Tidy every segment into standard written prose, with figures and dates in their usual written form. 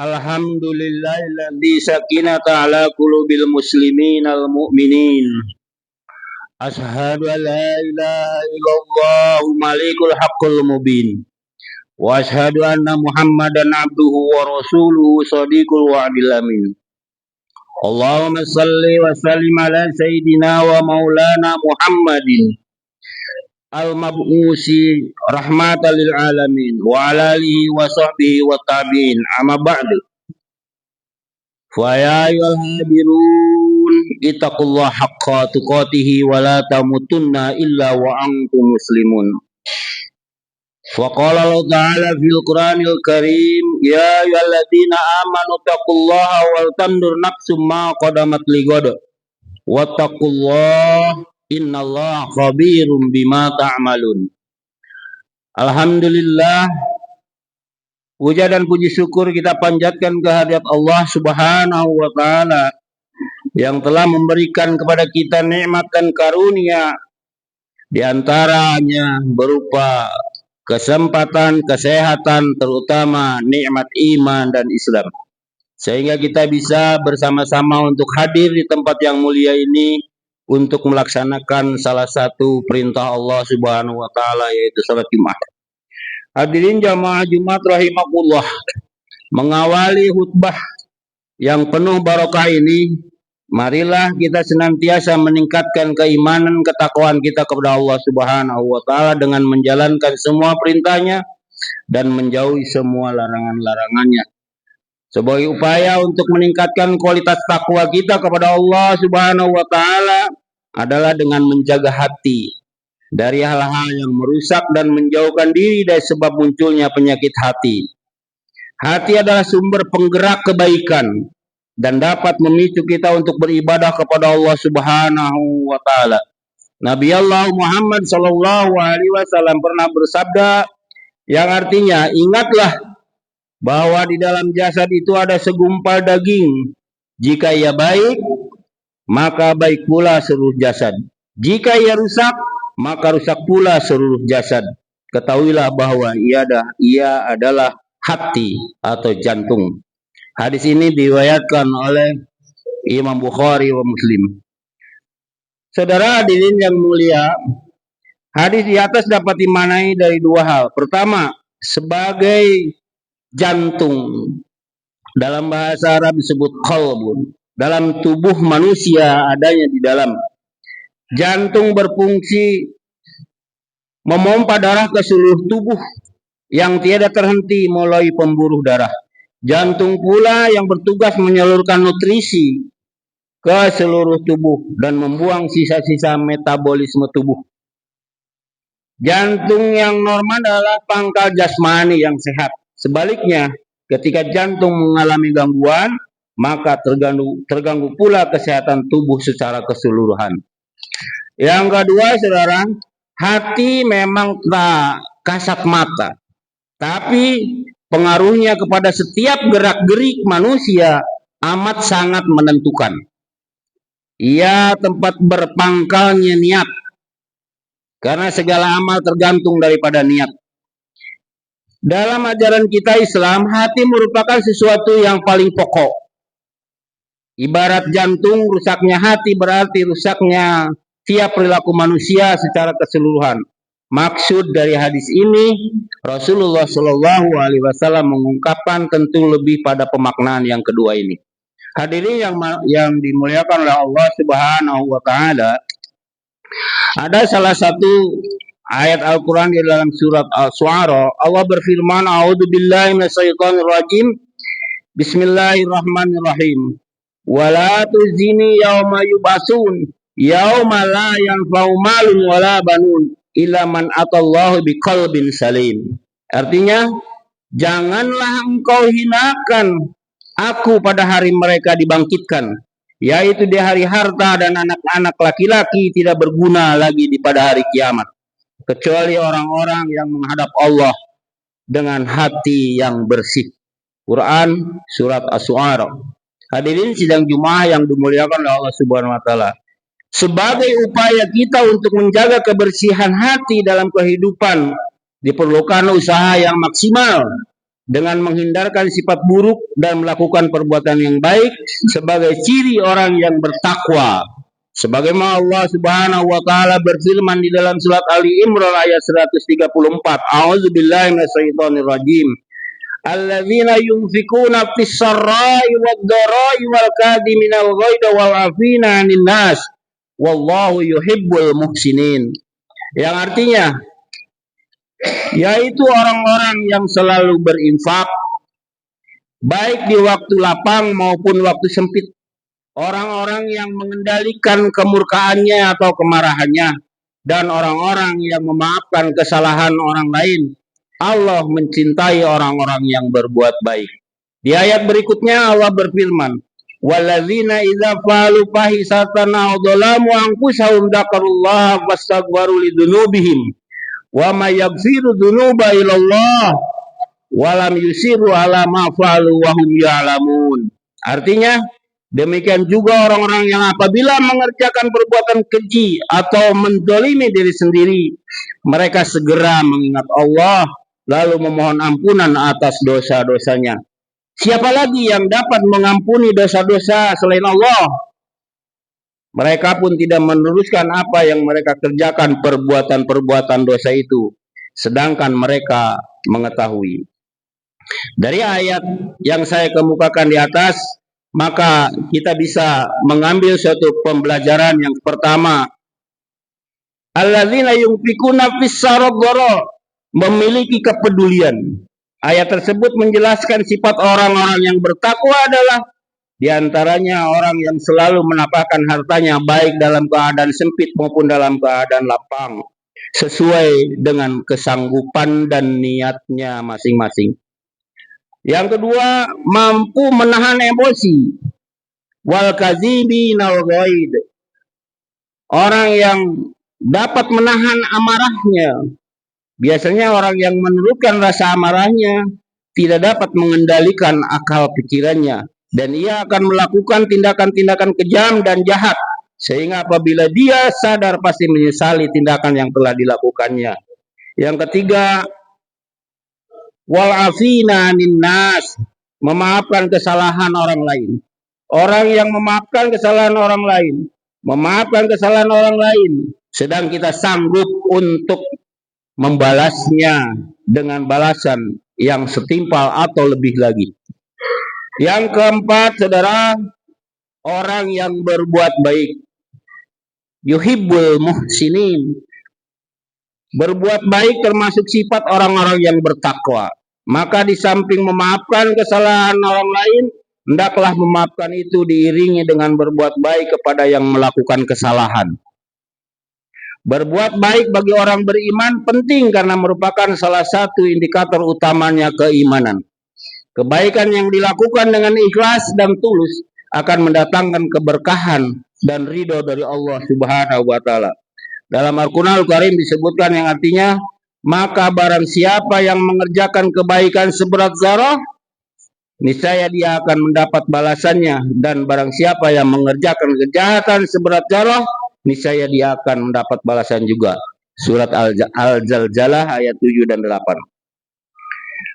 Alhamdulillahilladzi sakinata ala qulubil muslimin al mu'minin. Ashhadu an la ilaha illallah malikul haqqul mubin. Wa ashhadu anna Muhammadan abduhu wa rasuluhu shadiqul wa'dil amin. Allahumma salli wa sallim ala sayyidina wa maulana Muhammadin al-mab'usi rahmatan lil alamin wa ala alihi wa sahbihi wa tabi'in amma ba'du. Fa ya ayyuhal hadirun ittaqullaha haqqa tuqatih wa la tamutunna illa wa antum muslimun. Wa qala Allah ta'ala fil Qur'anil Karim ya ayyuhalladzina amanu taqullaha wal tandur nafsum ma qadamat ligad wattaqullaha innallaha khabirum bima ta'malun. Alhamdulillah, puja dan puji syukur kita panjatkan kehadirat Allah Subhanahu wa taala yang telah memberikan kepada kita nikmat dan karunia, di antaranya berupa kesempatan, kesehatan, terutama nikmat iman dan Islam. Sehingga kita bisa bersama-sama untuk hadir di tempat yang mulia ini untuk melaksanakan salah satu perintah Allah Subhanahu wa taala, yaitu salat Jumat. Hadirin jamaah Jumat rahimakumullah, mengawali khutbah yang penuh barokah ini, marilah kita senantiasa meningkatkan keimanan, ketakwaan kita kepada Allah Subhanahu wa taala dengan menjalankan semua perintahnya dan menjauhi semua larangan-larangannya. Sebagai upaya untuk meningkatkan kualitas takwa kita kepada Allah Subhanahu wa taala adalah dengan menjaga hati dari hal-hal yang merusak dan menjauhkan diri dari sebab munculnya penyakit hati. Hati adalah sumber penggerak kebaikan dan dapat memicu kita untuk beribadah kepada Allah Subhanahu wa taala. Nabi Allah Muhammad sallallahu alaihi wasallam pernah bersabda yang artinya, ingatlah bahwa di dalam jasad itu ada segumpal daging. Jika ia baik, maka baik pula seluruh jasad. Jika ia rusak, maka rusak pula seluruh jasad. Ketahuilah bahwa ia adalah hati atau jantung. Hadis ini diriwayatkan oleh Imam Bukhari wa Muslim. Saudara hadirin yang mulia, hadis di atas dapat dimaknai dari dua hal. Pertama, sebagai jantung. Dalam bahasa Arab disebut qalbun. Dalam tubuh manusia adanya di dalam. Jantung berfungsi memompa darah ke seluruh tubuh yang tiada terhenti melalui pembuluh darah. Jantung pula yang bertugas menyalurkan nutrisi ke seluruh tubuh dan membuang sisa-sisa metabolisme tubuh. Jantung yang normal adalah pangkal jasmani yang sehat. Sebaliknya, ketika jantung mengalami gangguan, maka terganggu pula kesehatan tubuh secara keseluruhan. Yang kedua, saudara, hati memang tak kasat mata, tapi pengaruhnya kepada setiap gerak-gerik manusia amat sangat menentukan. Ia tempat berpangkalnya niat, karena segala amal tergantung daripada niat. Dalam ajaran kita Islam, hati merupakan sesuatu yang paling pokok. Ibarat jantung, rusaknya hati berarti rusaknya tiap perilaku manusia secara keseluruhan. Maksud dari hadis ini, Rasulullah Shallallahu Alaihi Wasallam mengungkapkan tentu lebih pada pemaknaan yang kedua ini. Hadirin yang dimuliakan oleh Allah Subhanahu Wa Taala, ada salah satu ayat Al-Quran di dalam surat Al-Su'ara. Allah berfirman, A'udzubillahi minasyaitonirrajim. Bismillahirrahmanirrahim. Wala tuzini yauma yub'atsun yauma la yanfa'u malun wala banun illa man atallahu biqalbin salim. Artinya, janganlah engkau hinakan aku pada hari mereka dibangkitkan, yaitu di hari harta dan anak-anak laki-laki tidak berguna lagi pada hari kiamat, kecuali orang-orang yang menghadap Allah dengan hati yang bersih. Quran surat As-Su'ara. Hadirin sidang Jumat yang dimuliakan oleh Allah Subhanahu wa taala. Sebagai upaya kita untuk menjaga kebersihan hati dalam kehidupan, diperlukan usaha yang maksimal dengan menghindarkan sifat buruk dan melakukan perbuatan yang baik sebagai ciri orang yang bertakwa. Sebagaimana Allah Subhanahu wa taala berfirman di dalam surat Ali Imran ayat 134, A'udzubillahi minasyaitonir rajim. Alladzina yunfikuna fis sarra'i wad-dara'i wal kadhiminal ghaidha wal 'afina 'anil nas wallahu yuhibbul muhsinin. Yang artinya yaitu orang-orang yang selalu berinfak baik di waktu lapang maupun waktu sempit, orang-orang yang mengendalikan kemurkaannya atau kemarahannya, dan orang-orang yang memaafkan kesalahan orang lain. Allah mencintai orang-orang yang berbuat baik. Di ayat berikutnya Allah berfirman, walladzina idza fa'alu fahisatan aw dzalamu anfusahum dzakarullaha fastaghfiru lidzunubihim wa may yaghfiru dzunuba illallah wa lam yusiru ala ma fa'alu wa hum ya'lamun. Artinya, demikian juga orang-orang yang apabila mengerjakan perbuatan keji atau menzalimi diri sendiri, mereka segera mengingat Allah lalu memohon ampunan atas dosa-dosanya. Siapa lagi yang dapat mengampuni dosa-dosa selain Allah? Mereka pun tidak meneruskan apa yang mereka kerjakan perbuatan-perbuatan dosa itu, sedangkan mereka mengetahui. Dari ayat yang saya kemukakan di atas, maka kita bisa mengambil suatu pembelajaran yang pertama. Alladzina yunfikuna fis sarra, memiliki kepedulian. Ayat tersebut menjelaskan sifat orang-orang yang bertakwa adalah di antaranya orang yang selalu menafkahkan hartanya baik dalam keadaan sempit maupun dalam keadaan lapang, sesuai dengan kesanggupan dan niatnya masing-masing. Yang kedua, mampu menahan emosi. Wal kazibinal ghaid. Orang yang dapat menahan amarahnya. Biasanya orang yang menurutkan rasa amarahnya tidak dapat mengendalikan akal pikirannya, dan ia akan melakukan tindakan-tindakan kejam dan jahat, sehingga apabila dia sadar pasti menyesali tindakan yang telah dilakukannya. Yang ketiga, wal afina 'anil nas, memaafkan kesalahan orang lain. Orang yang memaafkan kesalahan orang lain, sedang kita sanggup untuk membalasnya dengan balasan yang setimpal atau lebih lagi. Yang keempat, saudara, orang yang berbuat baik. Yuhibbul muhsinin. Berbuat baik termasuk sifat orang-orang yang bertakwa. Maka di samping memaafkan kesalahan orang lain, hendaklah memaafkan itu diiringi dengan berbuat baik kepada yang melakukan kesalahan. Berbuat baik bagi orang beriman penting karena merupakan salah satu indikator utamanya keimanan. Kebaikan yang dilakukan dengan ikhlas dan tulus akan mendatangkan keberkahan dan ridho dari Allah Subhanahu wa taala. Dalam Al-Qur'anul Karim disebutkan yang artinya, maka barang siapa yang mengerjakan kebaikan seberat zarah, niscaya dia akan mendapat balasannya, dan barang siapa yang mengerjakan kejahatan seberat zarah, niscaya dia akan mendapat balasan juga. Surat Al-Zalzalah ayat 7 dan 8.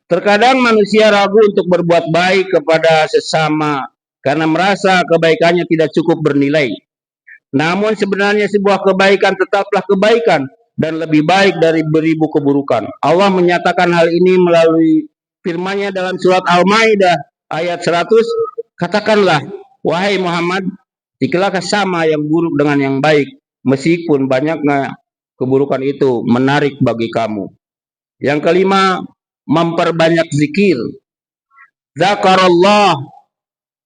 Terkadang manusia ragu untuk berbuat baik kepada sesama karena merasa kebaikannya tidak cukup bernilai. Namun sebenarnya sebuah kebaikan tetaplah kebaikan dan lebih baik dari beribu keburukan. Allah menyatakan hal ini melalui firman-Nya dalam surat Al-Maidah ayat 100. Katakanlah, wahai Muhammad, jikalau sama yang buruk dengan yang baik, meskipun banyaknya keburukan itu menarik bagi kamu. Yang kelima, memperbanyak zikir. Zakarullah.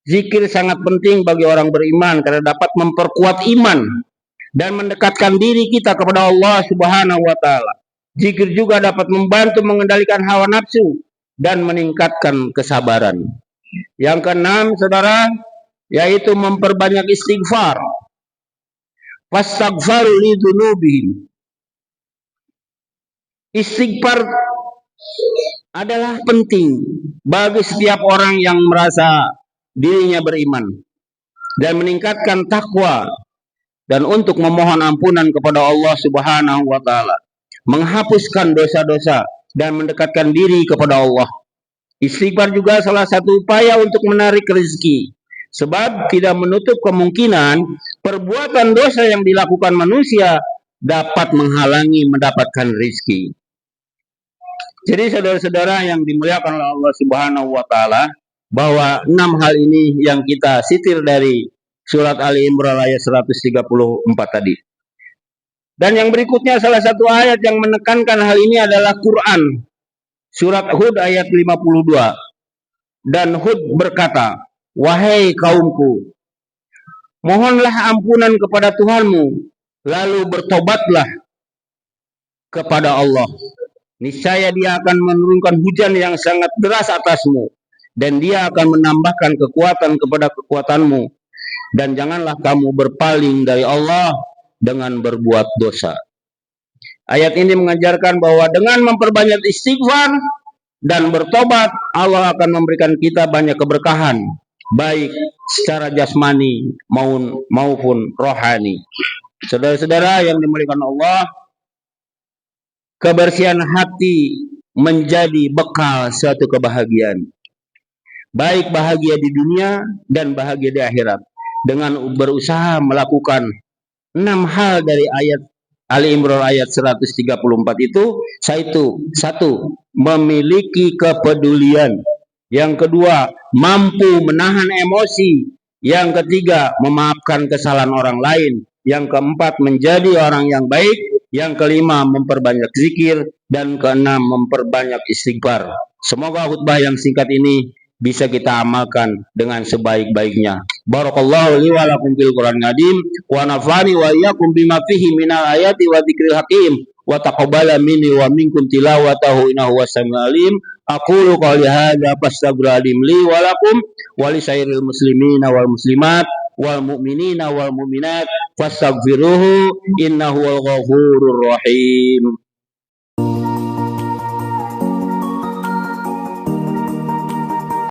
Zikir sangat penting bagi orang beriman karena dapat memperkuat iman dan mendekatkan diri kita kepada Allah Subhanahu wa taala. Zikir juga dapat membantu mengendalikan hawa nafsu dan meningkatkan kesabaran. Yang keenam, saudara, yaitu memperbanyak istighfar. Fastaghfiru lidzunubihim. Istighfar adalah penting bagi setiap orang yang merasa dirinya beriman dan meningkatkan takwa, dan untuk memohon ampunan kepada Allah Subhanahu wa taala, menghapuskan dosa-dosa dan mendekatkan diri kepada Allah. Istighfar juga salah satu upaya untuk menarik rezeki. Sebab tidak menutup kemungkinan perbuatan dosa yang dilakukan manusia dapat menghalangi mendapatkan rezeki. Jadi saudara-saudara yang dimuliakan oleh Allah Subhanahu wa taala, bahwa 6 hal ini yang kita sitir dari surat Ali Imran ayat 134 tadi. Dan yang berikutnya salah satu ayat yang menekankan hal ini adalah Quran. Surat Hud ayat 52. Dan Hud berkata, "Wahai kaumku, mohonlah ampunan kepada Tuhanmu, lalu bertobatlah kepada Allah. Niscaya Dia akan menurunkan hujan yang sangat deras atasmu, dan Dia akan menambahkan kekuatan kepada kekuatanmu. Dan janganlah kamu berpaling dari Allah dengan berbuat dosa." Ayat ini mengajarkan bahwa dengan memperbanyak istighfar dan bertobat, Allah akan memberikan kita banyak keberkahan, baik secara jasmani maupun rohani. Saudara-saudara yang dimuliakan Allah, kebersihan hati menjadi bekal suatu kebahagiaan. Baik bahagia di dunia dan bahagia di akhirat. Dengan berusaha melakukan 6 hal dari ayat Ali Imran ayat 134 itu, satu, memiliki kepedulian. Yang kedua, mampu menahan emosi. Yang ketiga, memaafkan kesalahan orang lain. Yang keempat, menjadi orang yang baik. Yang kelima, memperbanyak zikir. Dan keenam, memperbanyak istighfar. Semoga khutbah yang singkat ini bisa kita amalkan dengan sebaik-baiknya. Barakallahu li wa lakum fil Qur'anil Karim wa nafa'ani wa iyyakum bima fihi minal ayati wa dzikril hakim wa taqabbala minni wa minkum tilawatahu innahu was-sami'ul alim. Aqulu qawli hadza fastaghfirullahi li wa lakum wa li sairil muslimina wal muslimat wal mu'minina wal mu'minat fastaghfiruhu innahu wal ghafurur rahim.